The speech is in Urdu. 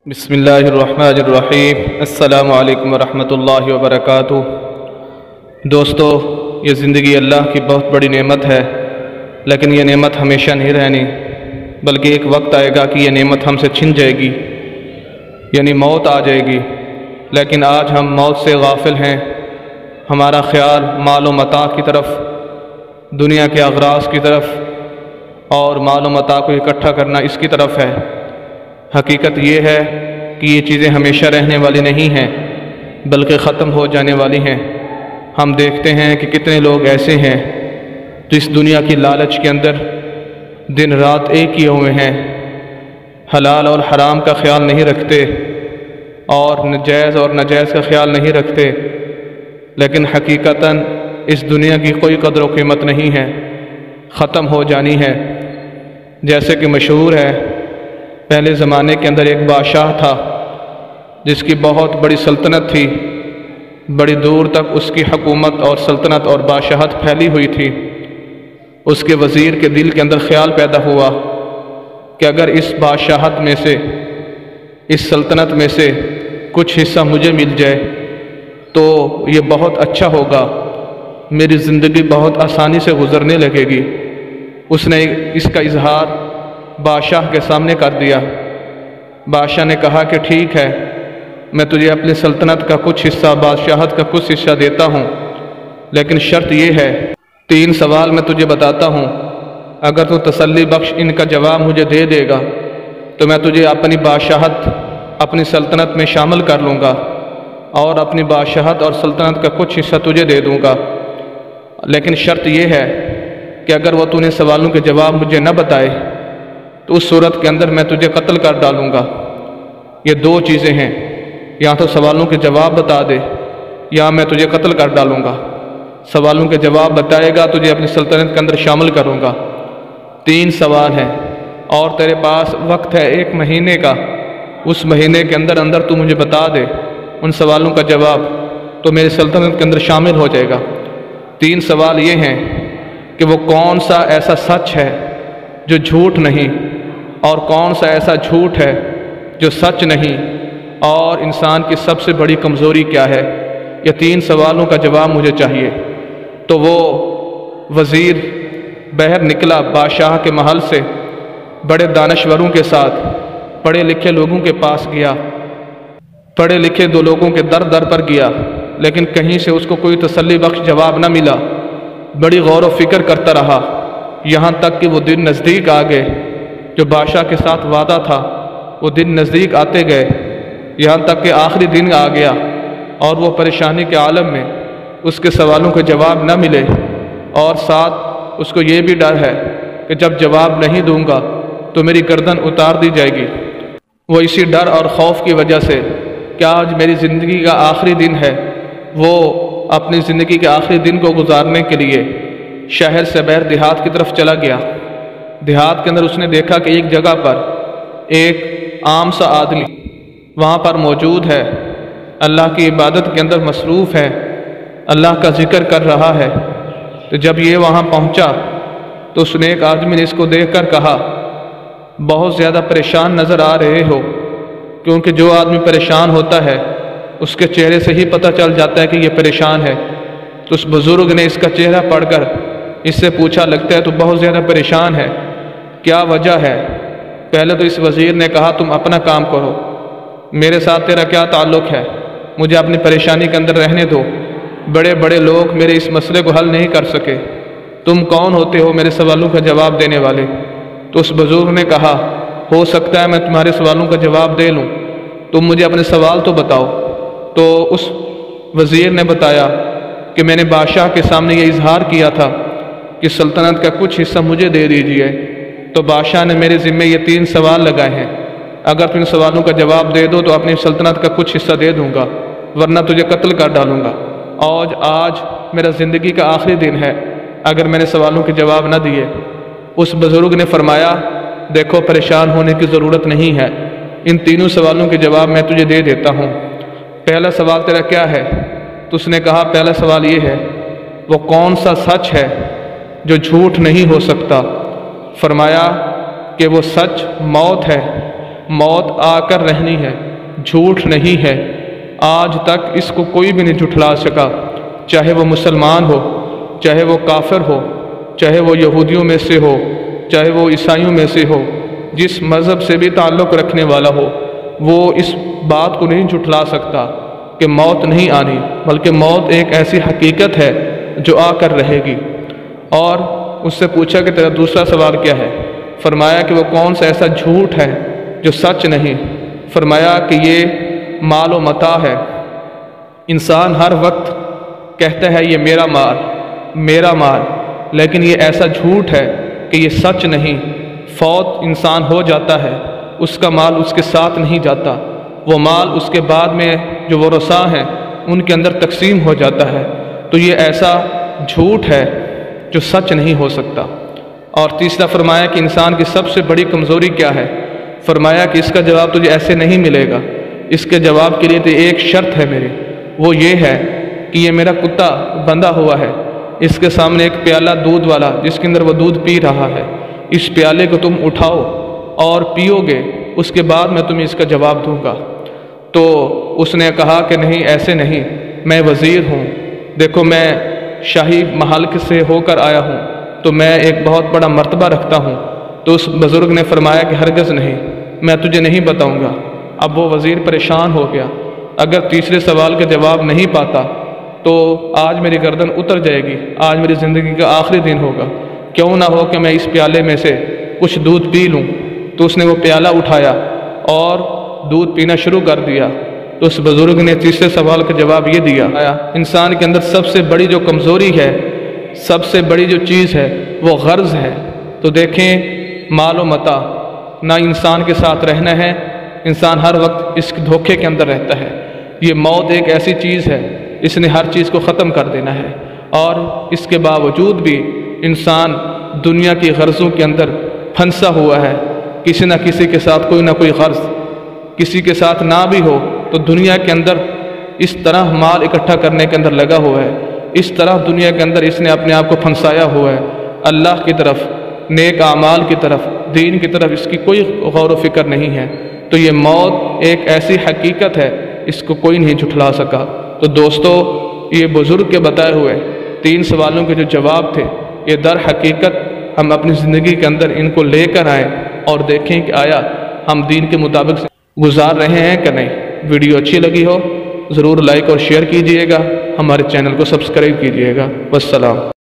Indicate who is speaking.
Speaker 1: بسم اللہ الرحمن الرحیم۔ السلام علیکم ورحمۃ اللہ وبرکاتہ۔ دوستو، یہ زندگی اللہ کی بہت بڑی نعمت ہے، لیکن یہ نعمت ہمیشہ نہیں رہنی، بلکہ ایک وقت آئے گا کہ یہ نعمت ہم سے چھن جائے گی، یعنی موت آ جائے گی۔ لیکن آج ہم موت سے غافل ہیں، ہمارا خیال مال و متاع کی طرف، دنیا کے اغراض کی طرف اور مال و متاع کو اکٹھا کرنا اس کی طرف ہے۔ حقیقت یہ ہے کہ یہ چیزیں ہمیشہ رہنے والی نہیں ہیں، بلکہ ختم ہو جانے والی ہیں۔ ہم دیکھتے ہیں کہ کتنے لوگ ایسے ہیں جو اس دنیا کی لالچ کے اندر دن رات ایک کیے ہوئے ہیں، حلال اور حرام کا خیال نہیں رکھتے اور جائز اور ناجائز کا خیال نہیں رکھتے، لیکن حقیقتاً اس دنیا کی کوئی قدر و قیمت نہیں ہے، ختم ہو جانی ہے۔ جیسے کہ مشہور ہے، پہلے زمانے کے اندر ایک بادشاہ تھا جس کی بہت بڑی سلطنت تھی، بڑی دور تک اس کی حکومت اور سلطنت اور بادشاہت پھیلی ہوئی تھی۔ اس کے وزیر کے دل کے اندر خیال پیدا ہوا کہ اگر اس بادشاہت میں سے، اس سلطنت میں سے کچھ حصہ مجھے مل جائے تو یہ بہت اچھا ہوگا، میری زندگی بہت آسانی سے گزرنے لگے گی۔ اس نے اس کا اظہار بادشاہ کے سامنے کر دیا۔ بادشاہ نے کہا کہ ٹھیک ہے، میں تجھے اپنی سلطنت کا کچھ حصہ، بادشاہت کا کچھ حصہ دیتا ہوں، لیکن شرط یہ ہے، 3 سوال میں تجھے بتاتا ہوں، اگر تو تسلی بخش ان کا جواب مجھے دے دے گا تو میں تجھے اپنی بادشاہت، اپنی سلطنت میں شامل کر لوں گا اور اپنی بادشاہت اور سلطنت کا کچھ حصہ تجھے دے دوں گا۔ لیکن شرط یہ ہے کہ اگر وہ تو نے سوالوں کے جواب مجھے نہ بتائے تو اس صورت کے اندر میں تجھے قتل کر ڈالوں گا۔ یہ 2 چیزیں ہیں، یا تو سوالوں کے جواب بتا دے یا میں تجھے قتل کر ڈالوں گا۔ سوالوں کے جواب بتائے گا تجھے اپنی سلطنت کے اندر شامل کروں گا۔ 3 سوال ہیں اور تیرے پاس وقت ہے 1 مہینے کا، اس مہینے کے اندر اندر تو مجھے بتا دے ان سوالوں کا جواب تو میری سلطنت کے اندر شامل ہو جائے گا۔ 3 سوال یہ ہیں کہ وہ کون سا ایسا سچ ہے جو جھوٹ نہیں، اور کون سا ایسا جھوٹ ہے جو سچ نہیں، اور انسان کی سب سے بڑی کمزوری کیا ہے۔ یہ 3 سوالوں کا جواب مجھے چاہیے۔ تو وہ وزیر باہر نکلا بادشاہ کے محل سے، بڑے دانشوروں کے ساتھ پڑھے لکھے لوگوں کے پاس گیا، پڑھے لکھے 2 لوگوں کے در پر گیا، لیکن کہیں سے اس کو کوئی تسلی بخش جواب نہ ملا۔ بڑی غور و فکر کرتا رہا، یہاں تک کہ وہ دن نزدیک آ گئے جو بادشاہ کے ساتھ وعدہ تھا۔ وہ دن نزدیک آتے گئے، یہاں تک کہ آخری دن آ گیا اور وہ پریشانی کے عالم میں، اس کے سوالوں کے جواب نہ ملے، اور ساتھ اس کو یہ بھی ڈر ہے کہ جب جواب نہیں دوں گا تو میری گردن اتار دی جائے گی۔ وہ اسی ڈر اور خوف کی وجہ سے کہ آج میری زندگی کا آخری دن ہے، وہ اپنی زندگی کے آخری دن کو گزارنے کے لیے شہر سے باہر دیہات کی طرف چلا گیا۔ دیہات کے اندر اس نے دیکھا کہ ایک جگہ پر ایک عام سا آدمی وہاں پر موجود ہے، اللہ کی عبادت کے اندر مصروف ہے، اللہ کا ذکر کر رہا ہے۔ تو جب یہ وہاں پہنچا تو اس نے ایک آدمی نے اس کو دیکھ کر کہا، بہت زیادہ پریشان نظر آ رہے ہو، کیونکہ جو آدمی پریشان ہوتا ہے اس کے چہرے سے ہی پتہ چل جاتا ہے کہ یہ پریشان ہے۔ تو اس بزرگ نے اس کا چہرہ پڑھ کر اس سے پوچھا، لگتا ہے تو بہت زیادہ پریشان ہے، کیا وجہ ہے؟ پہلے تو اس وزیر نے کہا، تم اپنا کام کرو، میرے ساتھ تیرا کیا تعلق ہے؟ مجھے اپنی پریشانی کے اندر رہنے دو، بڑے بڑے لوگ میرے اس مسئلے کو حل نہیں کر سکے، تم کون ہوتے ہو میرے سوالوں کا جواب دینے والے؟ تو اس بزرگ نے کہا، ہو سکتا ہے میں تمہارے سوالوں کا جواب دے لوں، تم مجھے اپنے سوال تو بتاؤ۔ تو اس وزیر نے بتایا کہ میں نے بادشاہ کے سامنے یہ اظہار کیا تھا کہ سلطنت کا کچھ حصہ مجھے دے دیجیے، تو بادشاہ نے میرے ذمے یہ 3 سوال لگائے ہیں، اگر تم ان سوالوں کا جواب دے دو تو اپنی سلطنت کا کچھ حصہ دے دوں گا، ورنہ تجھے قتل کر ڈالوں گا۔ اور آج میرا زندگی کا آخری دن ہے اگر میں نے سوالوں کے جواب نہ دیے۔ اس بزرگ نے فرمایا، دیکھو پریشان ہونے کی ضرورت نہیں ہے، ان 3 سوالوں کے جواب میں تجھے دے دیتا ہوں۔ پہلا سوال تیرا کیا ہے؟ تو اس نے کہا، پہلا سوال یہ ہے، وہ کون سا سچ ہے جو جھوٹ نہیں ہو سکتا؟ فرمایا کہ وہ سچ موت ہے، موت آ کر رہنی ہے، جھوٹ نہیں ہے۔ آج تک اس کو کوئی بھی نہیں جھٹلا سکا، چاہے وہ مسلمان ہو، چاہے وہ کافر ہو، چاہے وہ یہودیوں میں سے ہو، چاہے وہ عیسائیوں میں سے ہو، جس مذہب سے بھی تعلق رکھنے والا ہو، وہ اس بات کو نہیں جھٹلا سکتا کہ موت نہیں آنی، بلکہ موت ایک ایسی حقیقت ہے جو آ کر رہے گی۔ اور اس سے پوچھا کہ تیرا دوسرا سوال کیا ہے؟ فرمایا کہ وہ کون سا ایسا جھوٹ ہے جو سچ نہیں؟ فرمایا کہ یہ مال و متاع ہے۔ انسان ہر وقت کہتا ہے یہ میرا مال، میرا مال، لیکن یہ ایسا جھوٹ ہے کہ یہ سچ نہیں۔ فوت انسان ہو جاتا ہے، اس کا مال اس کے ساتھ نہیں جاتا، وہ مال اس کے بعد میں جو ورثاء ہیں ان کے اندر تقسیم ہو جاتا ہے۔ تو یہ ایسا جھوٹ ہے جو سچ نہیں ہو سکتا۔ اور تیسرا فرمایا کہ انسان کی سب سے بڑی کمزوری کیا ہے؟ فرمایا کہ اس کا جواب تجھے ایسے نہیں ملے گا، اس کے جواب کے لیے تو ایک شرط ہے میری، وہ یہ ہے کہ یہ میرا کتا بندھا ہوا ہے، اس کے سامنے ایک پیالہ دودھ والا جس کے اندر وہ دودھ پی رہا ہے، اس پیالے کو تم اٹھاؤ اور پیو گے، اس کے بعد میں تمہیں اس کا جواب دوں گا۔ تو اس نے کہا کہ نہیں، ایسے نہیں، میں وزیر ہوں، دیکھو میں شاہی محل سے ہو کر آیا ہوں، تو میں ایک بہت بڑا مرتبہ رکھتا ہوں۔ تو اس بزرگ نے فرمایا کہ ہرگز نہیں، میں تجھے نہیں بتاؤں گا۔ اب وہ وزیر پریشان ہو گیا، اگر تیسرے سوال کا جواب نہیں پاتا تو آج میری گردن اتر جائے گی، آج میری زندگی کا آخری دن ہوگا، کیوں نہ ہو کہ میں اس پیالے میں سے کچھ دودھ پی لوں۔ تو اس نے وہ پیالہ اٹھایا اور دودھ پینا شروع کر دیا۔ تو اس بزرگ نے تیسرے سوال کا جواب یہ دیا، انسان کے اندر سب سے بڑی جو کمزوری ہے، سب سے بڑی جو چیز ہے وہ غرض ہے۔ تو دیکھیں، مال و متاع نہ انسان کے ساتھ رہنا ہے، انسان ہر وقت اس دھوکے کے اندر رہتا ہے۔ یہ موت ایک ایسی چیز ہے، اس نے ہر چیز کو ختم کر دینا ہے، اور اس کے باوجود بھی انسان دنیا کی غرضوں کے اندر پھنسا ہوا ہے۔ کسی نہ کسی کے ساتھ کوئی نہ کوئی غرض، کسی کے ساتھ نہ بھی ہو تو دنیا کے اندر اس طرح مال اکٹھا کرنے کے اندر لگا ہوا ہے، اس طرح دنیا کے اندر اس نے اپنے آپ کو پھنسایا ہوا ہے۔ اللہ کی طرف، نیک اعمال کی طرف، دین کی طرف اس کی کوئی غور و فکر نہیں ہے۔ تو یہ موت ایک ایسی حقیقت ہے، اس کو کوئی نہیں جھٹلا سکا۔ تو دوستو، یہ بزرگ کے بتائے ہوئے 3 سوالوں کے جو جواب تھے، یہ در حقیقت ہم اپنی زندگی کے اندر ان کو لے کر آئیں اور دیکھیں کہ آیا ہم دین کے مطابق گزار رہے ہیں کہ نہیں۔ ویڈیو اچھی لگی ہو ضرور لائک اور شیئر کیجئے گا، ہمارے چینل کو سبسکرائب کیجئے گا۔ والسلام۔